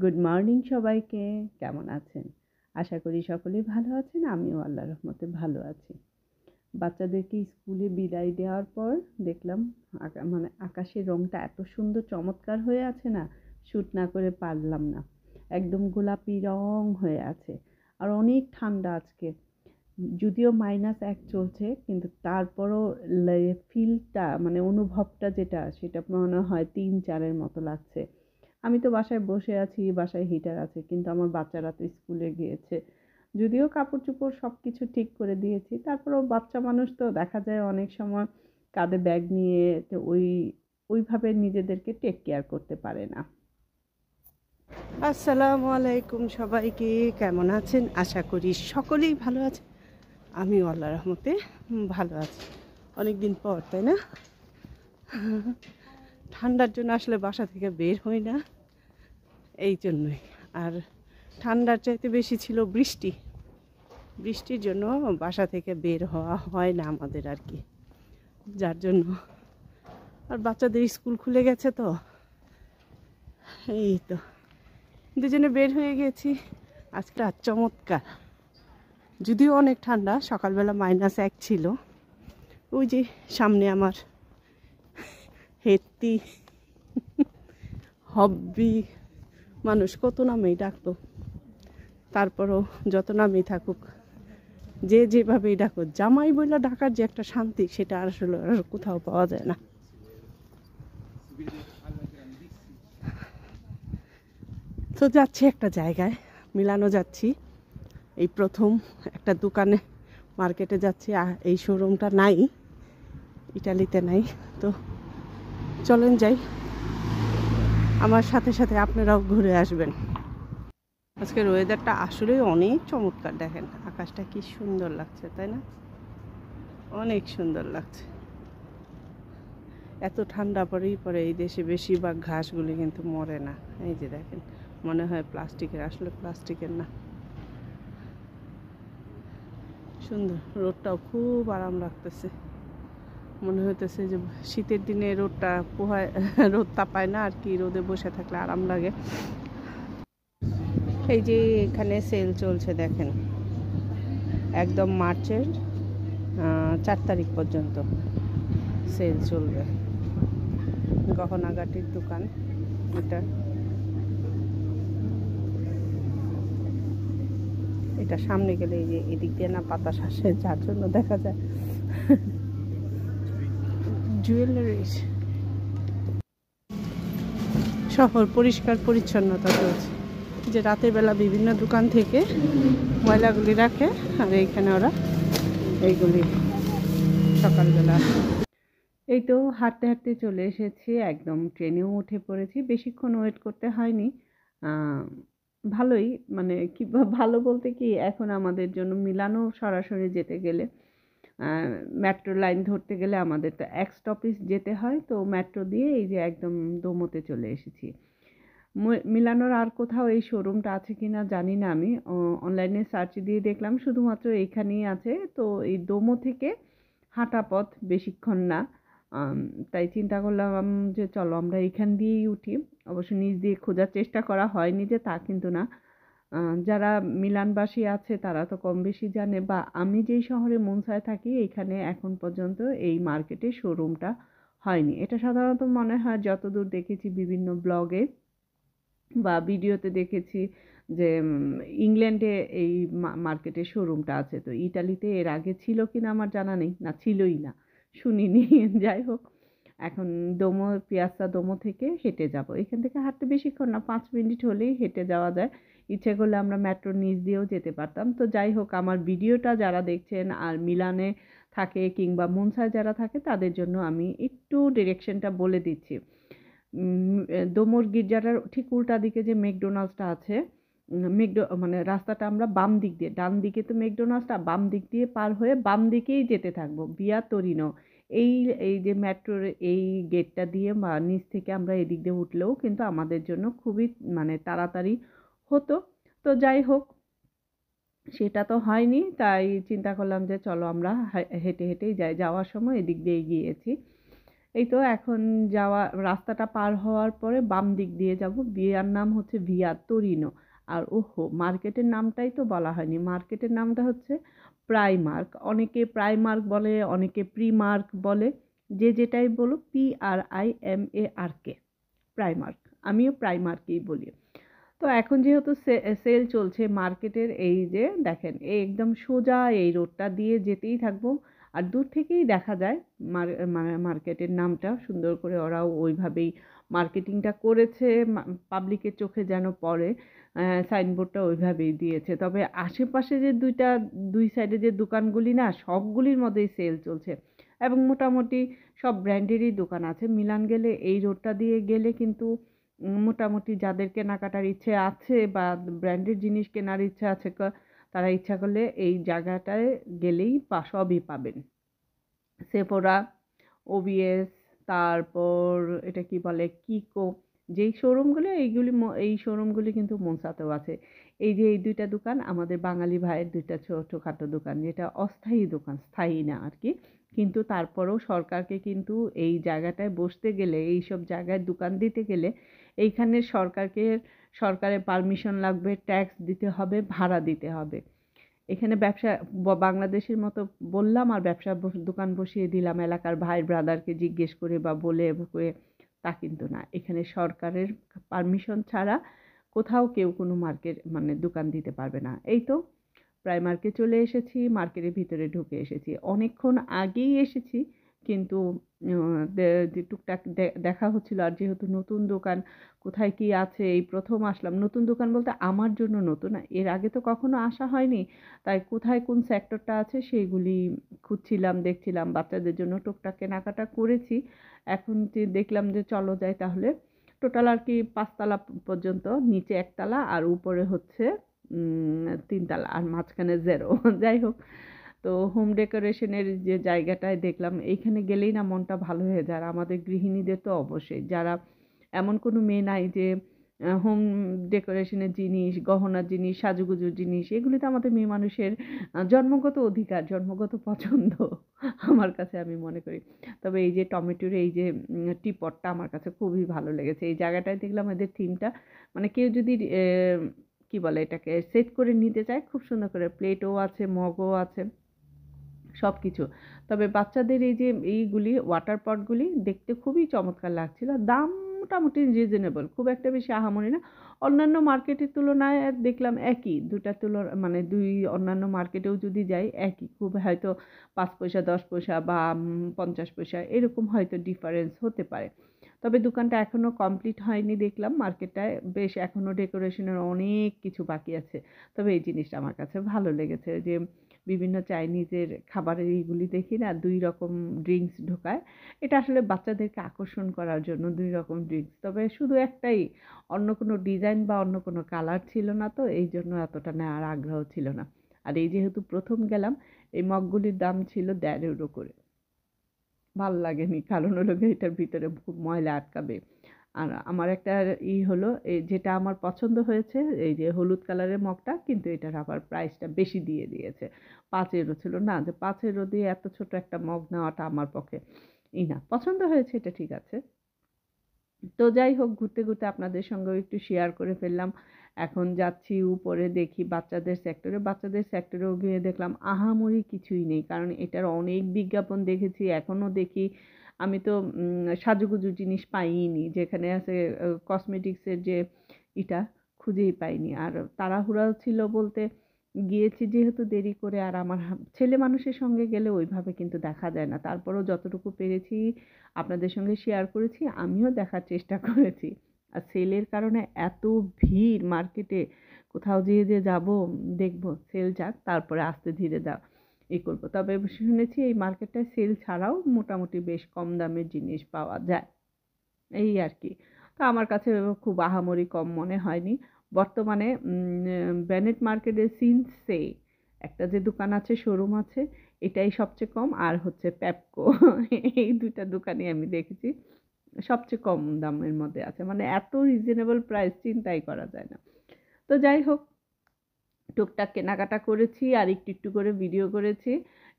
Good morning সবাইকে। কেমন আছেন? আশা করি সকলেই ভালো আছেন। আমিও আল্লাহর রহমতে ভালো আছি। বাচ্চাদেরকে স্কুলে বিদায় দেওয়ার পর দেখলাম আকাশের রংটা এত সুন্দর চমৎকার হয়ে আছে না, শ্যুট না করে পারলাম না। একদম গোলাপি রং হয়ে আছে আর অনেক ঠান্ডা আজকে। যদিও -1 চলছে, কিন্তু তারপরও ফিলটা অনুভবটা যেটা, সেটা মনে হয় 3-4-এর মতো লাগছে। আমি তো বাসায় বসে আছি, বাসায় হিটার আছে, কিন্তু আমার বাচ্চারা তো স্কুলে গিয়েছে। যদিও কাপড় চোপড় সব কিছু ঠিক করে দিয়েছি, তারপরেও বাচ্চা মানুষ তো দেখা যায় অনেক সময় কাঁধে ব্যাগ নিয়ে তো ওইভাবে নিজেদেরকে টেক কেয়ার করতে পারে না। আসসালামু আলাইকুম সবাইকে, কেমন আছেন? আশা করি সকলেই ভালো আছে। আমিও আল্লাহর রহমতে ভালো আছি। অনেক দিন পর, তাই না? ঠান্ডার জন্য আসলে বাসা থেকে বের হই না, এই জন্যই। আর ঠান্ডার চাইতে বেশি ছিল বৃষ্টির জন্য বাসা থেকে বের হওয়া হয় না আমাদের আর কি, যার জন্য। আর বাচ্চাদের স্কুল খুলে গেছে, তো এই তো দুজনে বের হয়ে গেছি। আজকে চমৎকার, যদিও অনেক ঠান্ডা। সকালবেলা -1 ছিল। ওই যে সামনে আমার হেত্তি হব্বি মানুষ কত নামেই ডাকতো, তারপরও যত নামেই থাকুক, যে যেভাবেই ডাকো, জামাই বইলা ডাকার যে একটা শান্তি, সেটা আসলে আর কোথাও পাওয়া যায় না। তো যাচ্ছি একটা জায়গায়, মিলানো যাচ্ছি। এই প্রথম একটা দোকানে, মার্কেটে যাচ্ছি। এই শোরুমটা নাই, ইটালিতে নাই। তো চলেন যাই, আমার সাথে সাথে আপনারাও ঘুরে আসবেন। আজকের ওয়েদারটা আসলে অনেক চমৎকার। দেখেন আকাশটা কি সুন্দর লাগছে, তাই না? অনেক সুন্দর লাগছে। এত ঠান্ডা পরেই পরে এই দেশে বেশিরভাগ ঘাসগুলি কিন্তু মরে না। এই যে দেখেন, মনে হয় প্লাস্টিকের, আসলে প্লাস্টিকের না। সুন্দর, রোদটাও খুব আরাম লাগতেছে। মনে হইতেছে যে শীতের দিনে রোদটা পোহায়, রোদ তাপায় না আর কি, রোদে বসে থাকলে আরাম লাগে। এই যে এখানে সেল চলছে, দেখেন, একদম মার্চের 4 তারিখ পর্যন্ত সেল চলবে। গহনাগাটির দোকান এটা সামনে গেলে এই যে এদিক দিয়ে না বাতাস আসে, যার জন্য দেখা যায় জুয়েলারিজ। শহর পরিষ্কার পরিচ্ছন্নতা চলছে, যে রাতের বেলা বিভিন্ন দোকান থেকে ময়লাগুলি রাখে, আর এইখানে ওরা এইগুলি সকালবেলা। এই তো হাঁটতে হাঁটতে চলে এসেছি, একদম ট্রেনেও উঠে পড়েছি। বেশিক্ষণ ওয়েট করতে হয়নি। ভালোই, কি ভালো বলতে কি, এখন আমাদের জন্য মিলানো সরাসরি যেতে গেলে, মেট্রো লাইন ধরতে গেলে আমাদের তো 1 স্টপেজ যেতে হয়। তো মেট্রো দিয়ে এই যে একদম দোমোতে চলে এসেছি। মিলানোর আর কোথাও এই শোরুমটা আছে কিনা জানি না, আমি অনলাইনে সার্চ দিয়ে দেখলাম শুধুমাত্র এইখানেই আছে। তো এই দোমো থেকে হাঁটা পথ, বেশিক্ষণ না। তাই চিন্তা করলাম যে চলো আমরা এইখান দিয়েই উঠি। অবশ্য নিজ দিয়ে খোঁজার চেষ্টা করা হয়নি যে, তা কিন্তু না। যারা মিলানবাসী আছে তারা তো কম বেশি জানে, বা আমি যেই শহরে মনসায় থাকি, এইখানে এখন পর্যন্ত এই মার্কেটে শোরুমটা হয়নি। এটা সাধারণত মনে হয়, যতদূর দেখেছি বিভিন্ন ব্লগে বা ভিডিওতে দেখেছি যে ইংল্যান্ডে এই মার্কেটের শোরুমটা আছে। তো ইটালিতে এর আগে ছিল কিনা আমার জানা নেই, না ছিলই না, শুনিনি। যাই হোক, এখন পিয়াসা দোমো থেকে হেঁটে যাব। এখান থেকে হাঁটতে বেশিক্ষণ না, 5 মিনিট হলেই হেঁটে যাওয়া যায়। ইচ্ছে করলে আমরা মেট্রোর নিচ দিয়েও যেতে পারতাম। তো যাই হোক, আমার ভিডিওটা যারা দেখছেন আর মিলানে থাকে কিংবা মনসায় যারা থাকে, তাদের জন্য আমি একটু ডিরেকশনটা বলে দিচ্ছি। দোমোর গির্জাটার ঠিক উল্টা দিকে যে ম্যাকডোনাল্ডসটা আছে, রাস্তাটা আমরা বাম দিক দিয়ে, ডান দিকে তো ম্যাকডোনাল্ডসটা, বাম দিক দিয়ে পার হয়ে বাম দিকেই যেতে থাকবো, ভিয়া তোরিনো। এই এই যে মেট্রোর এই গেটটা দিয়ে বা নিচ থেকে আমরা এদিক দিয়ে উঠলেও কিন্তু আমাদের জন্য খুবই তাড়াতাড়ি হতো। তো যাই হোক, সেটা তো হয়নি। তাই চিন্তা করলাম যে চলো আমরা হেঁটে হেঁটেই যাই। যাওয়ার সময় এদিক দিয়ে গিয়েছি। এই তো এখন যাওয়া রাস্তাটা পার হওয়ার পরে বাম দিক দিয়ে যাব। বিয়ার নাম হচ্ছে ভিয়া তোরিনো। আর ওহো, মার্কেটের নামটাই তো বলা হয়নি। মার্কেটের নামটা হচ্ছে প্রাইমার্ক। অনেকে প্রাইমার্ক বলে, অনেকে প্রিমার্ক বলে, যে যেটাই বলো, PRIMARK, প্রাইমার্ক। আমিও প্রাইমার্কই বলি। তো এখন যেহেতু সেল চলছে মার্কেটের, এই যে দেখেন, এই একদম সোজা এই রোডটা দিয়ে যেতেই থাকবো। আর দূর থেকেই দেখা যায় মার্কেটের নামটা সুন্দর করে ওরাও ওইভাবেই মার্কেটিংটা করেছে, পাবলিকের চোখে যেন পড়ে। সাইনবোর্ডটা ওইভাবেই দিয়েছে। তবে আশেপাশে যে দুই সাইডে যে দোকানগুলি না, সবগুলির মধ্যেই সেল চলছে এবং মোটামুটি সব ব্র্যান্ডেরই দোকান আছে। মিলান গেলে এই রোডটা দিয়ে গেলে কিন্তু মোটামুটি যাদের কেনাকাটার ইচ্ছে আছে বা ব্র্যান্ডেড জিনিস কেনার ইচ্ছা আছে, তারা ইচ্ছা করলে এই জায়গাটায় গেলেই সবই পাবেন। সেফোরা, ওবিএস, তারপর এটা কি বলে, কিকো, যেই শোরুমগুলো, এই শোরুমগুলি কিন্তু মনসাতেও আছে। এই যে এই দুইটা দোকান আমাদের বাঙালি ভাইয়ের দুইটা ছোটোখাটো দোকান, যেটা অস্থায়ী দোকান, স্থায়ী না আর কি। কিন্তু তারপরেও সরকারকে কিন্তু এই জায়গাটায় বসতে গেলে, এই সব জায়গায় দোকান দিতে গেলে এইখানে সরকারের পারমিশন লাগবে, ট্যাক্স দিতে হবে, ভাড়া দিতে হবে। এখানে ব্যবসা বাংলাদেশের মতো বললাম আর দোকান বসিয়ে দিলাম এলাকার ভাই ব্রাদারকে জিজ্ঞেস করে বা বলে তা কিন্তু না। এখানে সরকারের পারমিশন ছাড়া কোথাও কেউ কোনো দোকান দিতে পারবে না। এই তো প্রাইমার্কে চলে এসেছি, মার্কেটের ভিতরে ঢুকে এসেছি। অনেকক্ষণ আগেই এসেছি, কিন্তু টুকটাক দেখা হচ্ছিল। আর যেহেতু নতুন দোকান, কোথায় কি আছে এই প্রথম আসলাম। নতুন দোকান বলতে আমার জন্য নতুন, এর আগে তো কখনো আসা হয়নি। তাই কোথায় কোন সেক্টরটা আছে সেইগুলি খুঁজছিলাম, দেখছিলাম। বাচ্চাদের জন্য টুকটাক কেনাকাটা করেছি। এখন যে দেখলাম যে চলো যাই তাহলে। টোটাল আর কি 5 তলা পর্যন্ত, নিচে 1 তলা আর উপরে হচ্ছে 3 তলা, আর মাঝখানে 0। যাই হোক, তো হোম ডেকোরেশনের যে জায়গাটায় দেখলাম, এইখানে গেলেই না মনটা ভালো হয়ে যায়। আর আমাদের গৃহিণীদের তো অবশ্যই, যারা এমন কোনো মেয়ে নাই যে হোম ডেকোরেশনের জিনিস, গহনার জিনিস, সাজুগুজুর জিনিস, এগুলি তো আমাদের মেয়ে মানুষের জন্মগত অধিকার, জন্মগত পছন্দ আমার কাছে, আমি মনে করি। তবে এই যে টমেটোর এই যে টিপটটা আমার কাছে খুবই ভালো লেগেছে। এই জায়গাটায় দেখলাম এদের থিমটা, মানে কেউ যদি কি বলে এটাকে, সেট করে নিতে চায়, খুব সুন্দর করে প্লেটও আছে, মগও আছে, সব কিছু। তবে বাচ্চাদের এই যে এইগুলি ওয়াটার পটগুলি দেখতে খুবই চমৎকার লাগছিল। দাম মোটামুটি রিজনেবল, খুব একটা বেশি আহামরি না। অন্যান্য মার্কেটের তুলনায় দেখলাম একই, দুই অন্যান্য মার্কেটেও যদি যাই একই, খুব হয়তো 5 পয়সা, 10 পয়সা বা 50 পয়সা এরকম হয়তো ডিফারেন্স হতে পারে। তবে দোকানটা এখনও কমপ্লিট হয়নি, দেখলাম মার্কেটটায় বেশ এখনও ডেকোরেশনের অনেক কিছু বাকি আছে। তবে এই জিনিসটা আমার কাছে ভালো লেগেছে যে বিভিন্ন চাইনিজের খাবারের এইগুলি দেখি না, 2 রকম ড্রিঙ্কস ঢোকায়। এটা আসলে বাচ্চাদেরকে আকর্ষণ করার জন্য 2 রকম ড্রিঙ্কস, তবে শুধু একটাই, অন্য কোনো ডিজাইন বা অন্য কোনো কালার ছিল না, তো এই জন্য এতটা নেওয়ার আগ্রহ ছিল না। আর এই যেহেতু প্রথম গেলাম, এই মগগুলির দাম ছিল 1.5 ইউরো করে। ভাল লাগেনি, কারণ হলো এটার ভিতরে খুব ময়লা আটকাবে। আর আমার একটা হলো, এই যেটা আমার পছন্দ হয়েছে, এই যে হলুদ কালারের মগটা, কিন্তু এটার আবার প্রাইসটা বেশি দিয়ে দিয়েছে। 5 ইউরো ছিল না, যে 5 ইউরো দিয়ে এত ছোট একটা মগ নেওয়াটা আমার পক্ষে না। পছন্দ হয়েছে, এটা ঠিক আছে। তো যাই হোক, ঘুরতে ঘুরতে আপনাদের সঙ্গেও একটু শেয়ার করে ফেললাম। এখন যাচ্ছি উপরে, দেখি বাচ্চাদের সেক্টরেও গিয়ে দেখলাম আহামরি কিছুই নেই, কারণ এটার অনেক বিজ্ঞাপন দেখেছি, এখনও দেখি। আমি তো সাজুগুজু জিনিস পাইনি, যেখানে আছে কসমেটিক্সের যে এটা, খুঁজেই পাইনি। আর তাড়াহুড়া ছিল বলতে, গিয়েছি যেহেতু দেরি করে, আর আমার ছেলে মানুষের সঙ্গে গেলে ওইভাবে কিন্তু দেখা যায় না। তারপরেও যতটুকু পেরেছি আপনাদের সঙ্গে শেয়ার করেছি, আমিও দেখার চেষ্টা করেছি। আর সেলের কারণে এত ভিড় মার্কেটে, কোথাও যে যাব, দেখব সেল যাক, তারপরে আস্তে ধীরে করবো। তবে শুনেছি এই মার্কেটটায় সেল ছাড়াও মোটামুটি বেশ কম দামের জিনিস পাওয়া যায়, এই আর কি। তো আমার কাছে খুব আহামরি কম মনে হয়নি। বর্তমানে বেনেট মার্কেটের সিনসে একটা যে দোকান আছে, শোরুম আছে, এটাই সবচেয়ে কম। আর হচ্ছে প্যাপকো, এই দুইটা দোকানই আমি দেখেছি সবচেয়ে কম দামের মধ্যে আছে, মানে এত রিজনেবল প্রাইস চিন্তাই করা যায় না। তো যাই হোক, টুকটাক কেনাকাটা করেছি আর একটু একটু করে ভিডিও করেছি।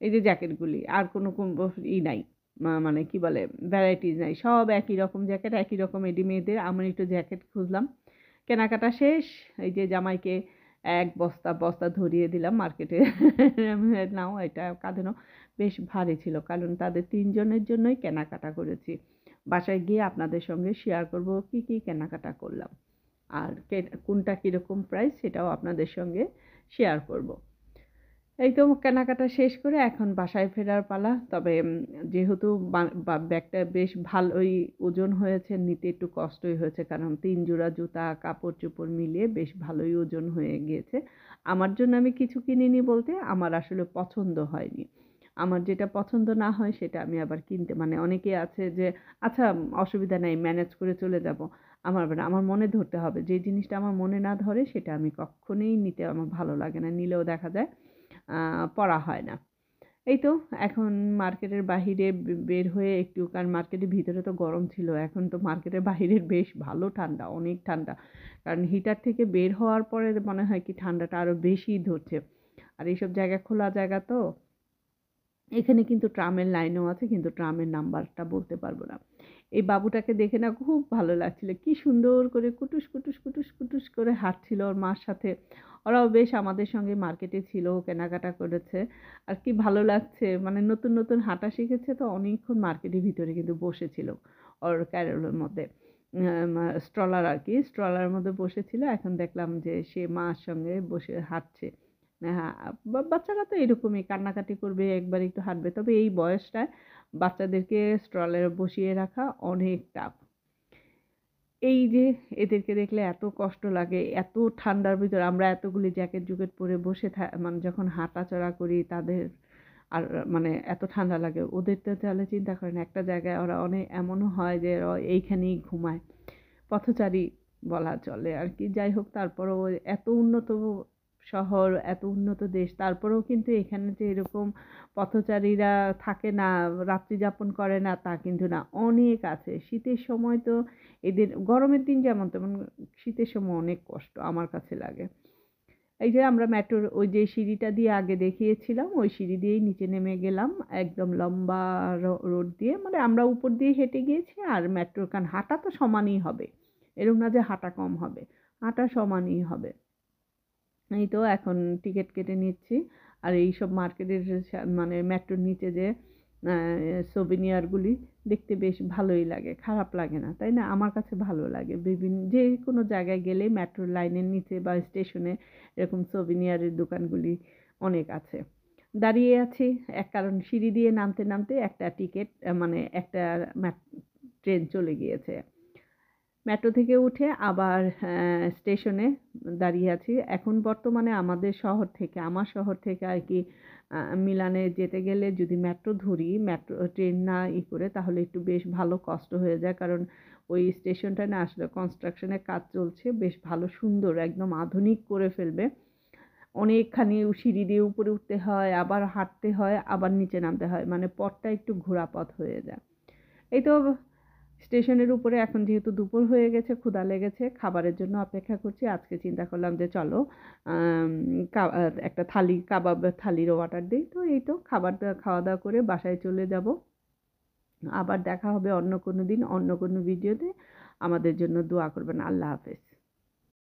এই যে জ্যাকেটগুলি, আর কোনো নাই, মানে কি বলে ভ্যারাইটিস নাই, সব একই রকম জ্যাকেট, একই রকম এডি মেয়েদের। আমি একটু জ্যাকেট খুঁজলাম, কেনাকাটা শেষ। এই যে জামাইকে এক বস্তা বস্তা ধরিয়ে দিলাম মার্কেটে। নাও এটা কাঁধে নাও, বেশ ভারী ছিল, কারণ তাদের 3 জনের জন্যই কেনাকাটা করেছি। বাসায় গিয়ে আপনাদের সঙ্গে শেয়ার করব কি কি কেনাকাটা করলাম, আর কোনটা কীরকম প্রাইস সেটাও আপনাদের সঙ্গে শেয়ার করব। এই তো কেনাকাটা শেষ করে এখন বাসায় ফেরার পালা। তবে যেহেতু ব্যাগটা বেশ ভালোই ওজন হয়েছে, নিতে একটু কষ্টই হয়েছে, কারণ 3 জোড়া জুতা, কাপড়-চোপড় মিলিয়ে বেশ ভালোই ওজন হয়ে গিয়েছে। আমার জন্য আমি কিছু কিনিনি বলতে, আমার আসলে পছন্দ হয়নি। আমার যেটা পছন্দ না হয় সেটা আমি আবার কিনতে, মানে অনেকে আছে যে আচ্ছা অসুবিধা নাই, ম্যানেজ করে চলে যাব। আমার মনে ধরতে হবে। যে জিনিসটা আমার মনে না ধরে সেটা আমি কক্ষনোই নিতে আমার ভালো লাগে না। নিলেও দেখা যায় পড়া হয় না। এই তো এখন মার্কেটের বাহিরে বের হয়ে একটু, কারণ মার্কেটের ভিতরে তো গরম ছিল, এখন তো মার্কেটের বাহিরের বেশ ভালো ঠান্ডা, অনেক ঠান্ডা। কারণ হিটার থেকে বের হওয়ার পরে মনে হয় কি ঠান্ডাটা আরও বেশি ধরছে। আর এইসব জায়গা খোলা জায়গা তো। এখানে কিন্তু ট্রামের লাইনও আছে, কিন্তু ট্রামের নাম্বারটা বলতে পারবো না। এই বাবুটাকে দেখে না খুব ভালো লাগছিল, কি সুন্দর করে কুটুস কুটুস কুটুস কুটুস করে হাঁটছিল ওর মার সাথে। ওরাও বেশ আমাদের সঙ্গে মার্কেটে ছিল, কেনাকাটা করেছে। আর কি ভালো লাগছে, মানে নতুন নতুন হাঁটা শিখেছে তো, অনেকক্ষণ মার্কেটের ভিতরে কিন্তু বসেছিল ওর ক্যারলের মধ্যে, স্ট্রলার আর কি, স্ট্রলারের মধ্যে বসেছিল। এখন দেখলাম যে সে মার সঙ্গে বসে হাঁটছে। হ্যাঁ, বাচ্চারা তো এরকমই কান্নাকাটি করবে, একবার একটু হাঁটবে। তবে এই বয়সটায় বাচ্চাদেরকে স্ট্রলারে বসিয়ে রাখা অনেক টাফ। এই যে এদেরকে দেখলে এত কষ্ট লাগে, এত ঠান্ডার ভিতর আমরা এতগুলি জ্যাকেট জুকেট পরে বসে মানে যখন হাঁটাচলা করি তাদের, আর মানে এত ঠান্ডা লাগে ওদের। তো তাহলে চিন্তা করেন, একটা জায়গায় ওরা অনেক এমনও হয় যে ওরা এইখানেই ঘুমায়, পথচারী বলা চলে আর কি। যাই হোক, তারপরেও এত উন্নত শহর, এত উন্নত দেশ, তারপরেও কিন্তু এখানে যে এরকম পথচারীরা থাকে না, রাত্রি যাপন করে না তা কিন্তু না, অনেক আছে। শীতের সময় তো এদের, গরমের দিন যেমন তেমন, শীতের সময় অনেক কষ্ট আমার কাছে লাগে। এই যে আমরা মেট্রোর ওই যে সিঁড়িটা দিয়ে আগে দেখিয়েছিলাম, ওই সিঁড়ি দিয়েই নিচে নেমে গেলাম, একদম লম্বা রোড দিয়ে, মানে আমরা উপর দিয়ে হেঁটে গিয়েছি। আর মেট্রোর, কারণ হাঁটা তো সমানই হবে, এরকম না যে হাঁটা কম হবে, হাঁটা সমানই হবে। এই তো এখন টিকিট কেটে নিচ্ছি। আর এই সব মার্কেটের মানে মেট্রোর নিচে যে সোভিনিয়ারগুলি দেখতে বেশ ভালোই লাগে, খারাপ লাগে না, তাই না? আমার কাছে ভালো লাগে। যে কোনো জায়গায় গেলে মেট্রোর লাইনের নিচে বা স্টেশনে এরকম সোভিনিয়ারের দোকানগুলি অনেক আছে। দাঁড়িয়ে আছি কারণ সিঁড়ি দিয়ে নামতে নামতে একটা টিকিট, মানে একটা ট্রেন চলে গিয়েছে। মেট্রো থেকে উঠে আবার স্টেশনে দাঁড়িয়ে আছি। এখন বর্তমানে আমার শহর থেকে আর কি মিলানে যেতে গেলে যদি মেট্রো ধরি, মেট্রো ট্রেন না করে, তাহলে একটু বেশ ভালো কষ্ট হয়ে যায়। কারণ ওই স্টেশনটা না আসলে কনস্ট্রাকশনের কাজ চলছে, বেশ ভালো সুন্দর একদম আধুনিক করে ফেলবে। অনেকখানি সিঁড়ি দিয়ে উপরে উঠতে হয়, আবার হাঁটতে হয়, আবার নিচে নামতে হয়, মানে পথটা একটু ঘোরা পথ হয়ে যায়। এই তো স্টেশনের উপরে এখন যেহেতু দুপুর হয়ে গেছে, ক্ষুধা লেগেছে, খাবারের জন্য অপেক্ষা করছি। আজকে চিন্তা করলাম যে চলো একটা কাবাব থালির অর্ডার দিই। তো এই তো খাওয়া দাওয়া করে বাসায় চলে যাব। আবার দেখা হবে অন্য কোনো দিন, অন্য কোনো ভিডিওতে। আমাদের জন্য দোয়া করবেন। আল্লাহ হাফেজ।